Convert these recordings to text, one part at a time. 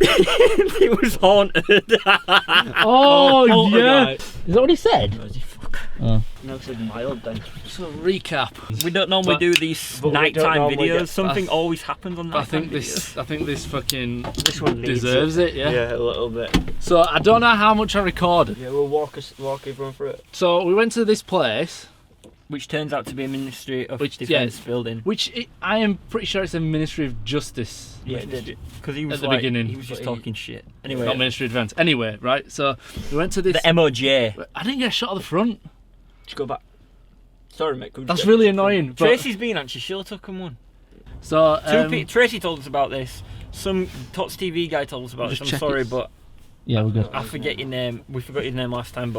It was haunted. Oh, yeah. Is that what he said? No, it's mild then. So recap. We don't normally do these nighttime videos. Something always happens on nighttime videos. I think this fucking one deserves it. Yeah. Yeah, a little bit. So I don't know how much I recorded. Yeah, we'll walk everyone through it. So we went to this place, Which turns out to be a Ministry of Defence building. I am pretty sure it's a Ministry of Justice. Yeah, it did. Because he was at the beginning. He was just talking shit. Anyway, Not Ministry of Defence. Anyway, right. So we went to this. the MOJ. I didn't get a shot at the front. Just go back. Sorry, mate. That's really annoying. But, Tracy's been actually. She'll took him one. So Tracy told us about this. Some Tots TV guy told us about this. I'm sorry, but yeah, we're good. I forget your name. We forgot your name last time,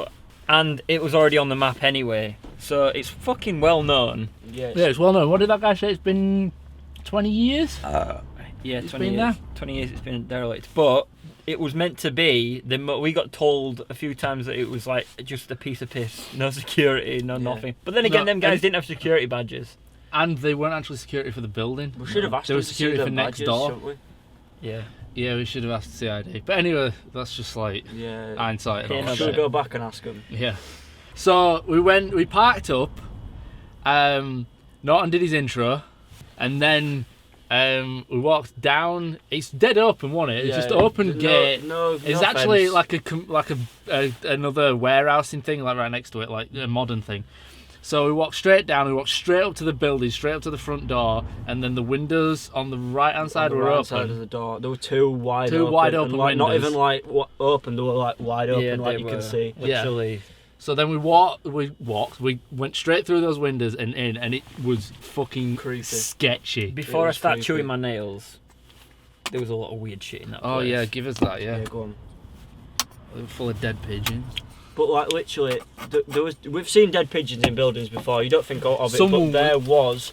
and it was already on the map anyway, so it's fucking well known. Yeah, it's well known. What did that guy say? It's been 20 years. Yeah, It's 20 been years. there? 20 years it's been derelict, but it was meant to be. We got told a few times that it was like just a piece of piss, no security, nothing. But then again, them guys didn't have security badges. And they weren't actually security for the building. We should have asked There them was to security see for their next badges, door. shouldn't we? Yeah. Yeah, we should have asked CID. But anyway, that's just like hindsight. Yeah, and all no, Should we shit. go back and ask them? Yeah. So we parked up. Norton did his intro, and then we walked down. It's dead open, wasn't it? It's just open gate. It's actually fence. like another warehousing thing, like right next to it, like a modern thing. So we walked straight down. We walked straight up to the building, straight up to the front door, and then the windows on the right hand side were open. Side of the door. There were two wide open windows. Not even like open. They were like wide open, like you can see. Literally. Yeah. So then we went straight through those windows and in, and it was fucking Creepy. sketchy. Before I start creepy. chewing my nails, there was a lot of weird shit in that place. Oh yeah, give us that. Yeah, Yeah, go on. They were full of dead pigeons. But like literally, we've seen dead pigeons in buildings before. You don't think of it, but there was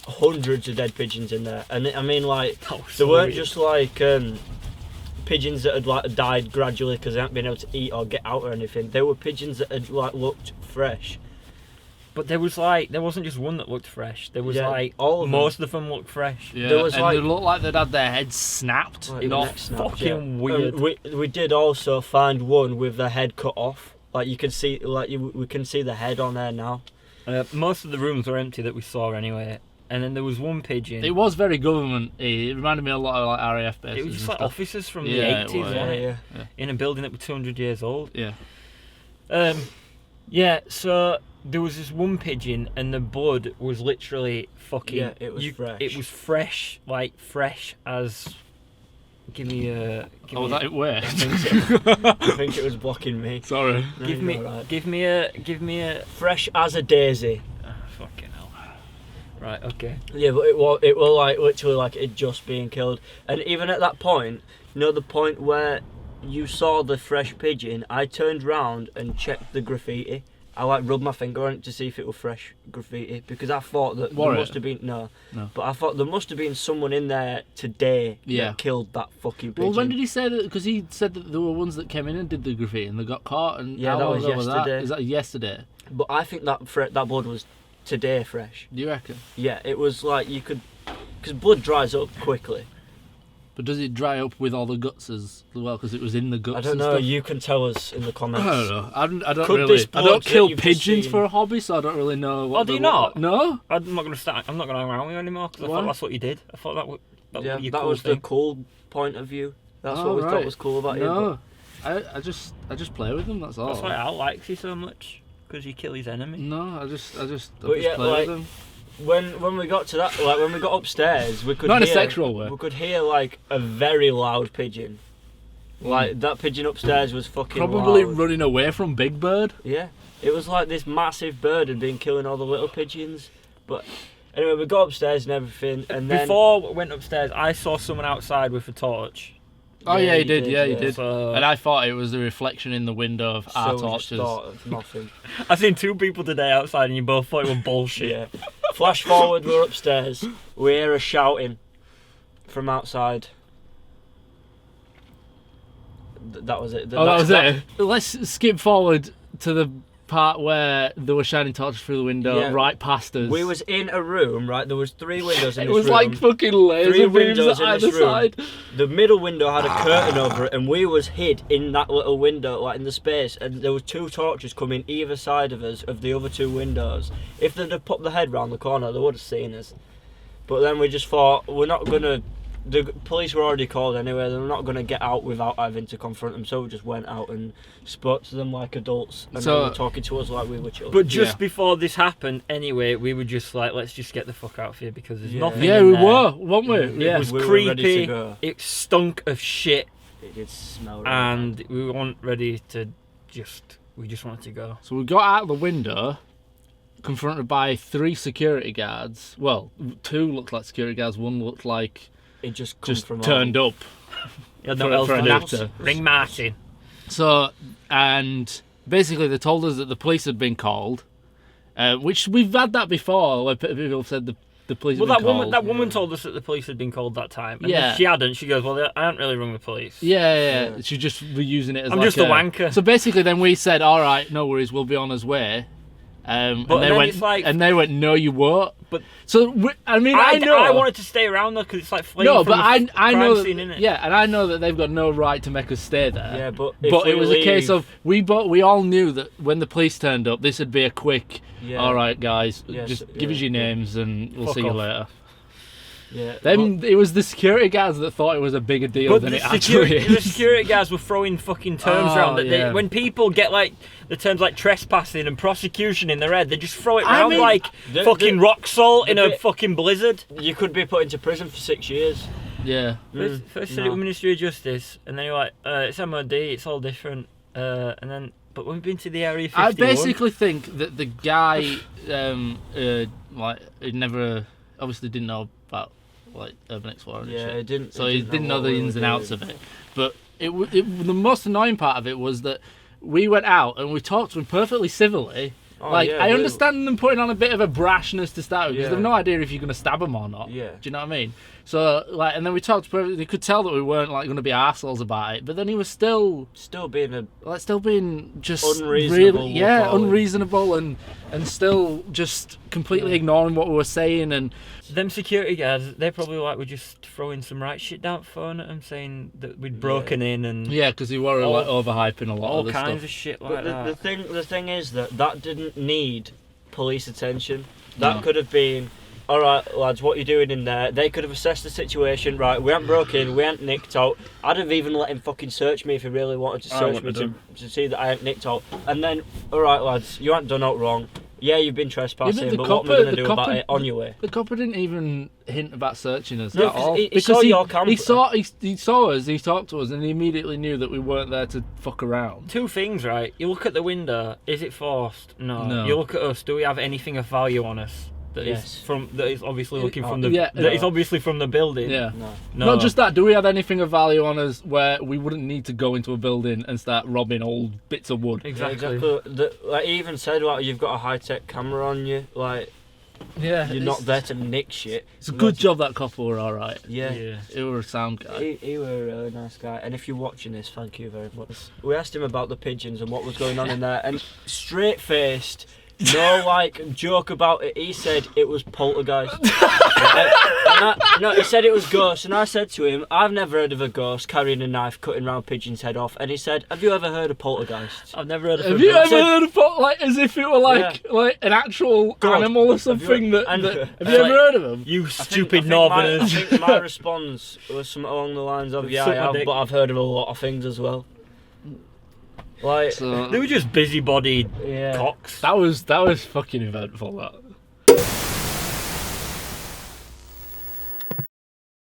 hundreds of dead pigeons in there, and I mean like they weren't just like pigeons that had like died gradually because they hadn't been able to eat or get out or anything. They were pigeons that had like looked fresh. But there wasn't just one that looked fresh. There was like all of most of them looked fresh. Yeah, There was and like- they looked like they'd had their heads snapped. Like, Not neck snapped, fucking weird. We did also find one with the head cut off. Like you can see, we can see the head on there now. Most of the rooms were empty that we saw anyway. And then there was one pigeon. It was very government-y. It reminded me a lot of like RAF bases. It was just and like stuff. officers from Yeah, it the 80s, was, wasn't it? Yeah. In a building that was 200 years old. Yeah. Yeah, so there was this one pigeon and the blood was literally fucking... Yeah, it was fresh. It was fresh, like fresh as... Give me a... That it worked. I think it was blocking me. Sorry. No, Give you're all right. me a... Fresh as a daisy. Fucking hell. Right, okay. Yeah, but it was like literally like it just being killed. And even at that point, you know the point where you saw the fresh pigeon, I turned round and checked the graffiti. I like rubbed my finger on it to see if it was fresh graffiti because I thought that there must have been no, but I thought there must have been someone in there today that killed that fucking pigeon. Well, when did he say that? Because he said that there were ones that came in and did the graffiti and they got caught. And Yeah, how that long was ago yesterday. Is that yesterday? But I think that blood was today fresh. Do you reckon? Yeah, it was like you could, because blood dries up quickly. But does it dry up with all the guts as well? Because it was in the guts. I don't and know. Stuff? You can tell us in the comments. I don't know. I don't Could really. this I blood don't that kill you've just pigeons seen- for a hobby, so I don't really know. What do you not? No. I'm not going to hang around with you anymore because I thought that's what you did. I thought that was your that cool was thing. the cool point of view. That's what we right. thought was cool about you. No, I just play with them. That's all. That's why Al likes you so much because you kill his enemy. No, I just But yeah, play like, with them. When we got to that, like when we got upstairs, we could Not in a hear, sexual way. We could hear like a very loud pigeon. Like that pigeon upstairs was fucking Probably loud. running away from Big Bird. Yeah, it was like this massive bird had been killing all the little pigeons. But anyway, we got upstairs and everything, and then Before we went upstairs, I saw someone outside with a torch. Oh yeah, he you did. Yeah, he yeah. did. So And I thought it was the reflection in the window of our so we just torches. thought of nothing. I seen two people today outside, and you both thought it was bullshit. Yeah. Flash forward, we're upstairs. We hear a shouting from outside. That was it. That was it. Let's skip forward to the part where they were shining torches through the window Yeah. right past us? We was in a room, right? There was 3 windows in It this was room. like fucking 3 laser beams windows at in either this room. side. The middle window had a curtain over it, and we was hid in that little window, like in the space. And there was 2 torches coming either side of us of the other 2 windows. If they'd have popped their head round the corner, they would have seen us. But then we just thought, we're not gonna. The police were already called anyway. They're not gonna get out without having to confront them. So we just went out and spoke to them like adults, and So- they were talking to us like we were children. But just Yeah. before this happened, anyway, we were just like, let's just get the fuck out of here because there's Yeah. nothing. Yeah, in we there. were, weren't we? It Yeah. was We were ready to creepy. go. It stunk of shit, It did smell. Right. and we weren't ready to just. We just wanted to go. So we got out of the window, confronted by 3 security guards. Well, 2 looked like security guards. 1 looked like It just come just from turned up. Yeah, For- no else for an to do. actor. Ring Martin. So, and basically they told us that the police had been called, which we've had that before, where people said the police Well, had been called. that woman told us that the police had been called that time. And Yeah. if she hadn't, she goes, well, I haven't really rung the police. Yeah. Yeah. She just were using it as I'm like just a wanker. So basically, then we said, "All right, no worries, we'll be on his way." But and then they went, it's like- and they went, "No, you won't." But So I mean, I know. I wanted to stay around though because it's like fleeing no, from but I a know crime that, scene, innit? yeah, and I know that they've got no right to make us stay there. Yeah, but if But we it was a case leave- of we all knew that when the police turned up, this would be a quick. Yeah. All right, guys, Yes, just give us your yeah. names and we'll Fuck see you off. later. Yeah. Then it was the security guards that thought it was a bigger deal But than the it actually security, the is. security guys were throwing fucking terms Oh, around that yeah. when people get like the terms like trespassing and prosecution in their head, they just throw it I around mean, like the- fucking the- rock salt the in a bit- fucking blizzard. You could be put into prison for 6 years. Yeah. First said it no. was Ministry of Justice, and then you're like, it's MOD, it's all different. And then, but we've been to the Area 51. I basically think that the guy, like, he never obviously didn't know about like urban exploring. Yeah, and shit. it didn't. So it he didn't know what the we ins were and outs doing. of it. But the most annoying part of it was that we went out and we talked to him perfectly civilly. Oh, Like, yeah, I we- understand them putting on a bit of a brashness to start with because Yeah. they've no idea if you're going to stab them or not. Yeah. Do you know what I mean? So, like, and then we talked perfectly. They could tell that we weren't, like, going to be arseholes about it. But then he was still being a like still being just Unreasonable, really, we'll call it. unreasonable and still just completely ignoring what we were saying. And them security guards, they probably like were just throwing some right shit down phone at them, saying that we'd broken in and yeah, because he were All- like overhyping a lot all of the kinds stuff. of shit But like the that. thing is that didn't need police attention. That No. could have been, all right, lads, what you doing in there? They could have assessed the situation. Right, we hadn't broke in, we hadn't nicked out. I'd have even let him fucking search me if he really wanted to I search me wouldn't have to see that I hadn't nicked out. And then, all right, lads, you hadn't done out wrong. Yeah, you've been trespassing, the but what am I copper- going to the do about copper- it on your way? The copper didn't even hint about searching us No, at all. he saw your camera. He saw us, he talked to us, and he immediately knew that we weren't there to fuck around. Two things, right? You look at the window, is it forced? No. No. You look at us, do we have anything of value on us? That Yes. is obviously looking from the Yeah, that is no. obviously from the building. Yeah. No. No. Not just that, do we have anything of value on us where we wouldn't need to go into a building and start robbing old bits of wood? Exactly. Like, he even said, like, you've got a high-tech camera on you. Like, Yeah. you're not there to nick shit. It's a good job that copper were alright. Yeah. Yeah. He were a sound guy. He were a really nice guy, and if you're watching this, thank you very much. We asked him about the pigeons and what was going on in there, and straight-faced, no like joke about it. He said it was poltergeist. No, he said it was ghosts, and I said to him, I've never heard of a ghost carrying a knife cutting round pigeon's head off. And he said, have you ever heard of poltergeists? I've never heard of Have a you ghost. ever heard of it, like as if it were like an actual God. animal or something? and- Have you it's ever like- heard of them? You I stupid think northerners. I think my response was something along the lines of, yeah, I Suck my have, dick. but I've heard of a lot of things as well. Like, So, They were just busybodied yeah. cocks. that was fucking eventful. That.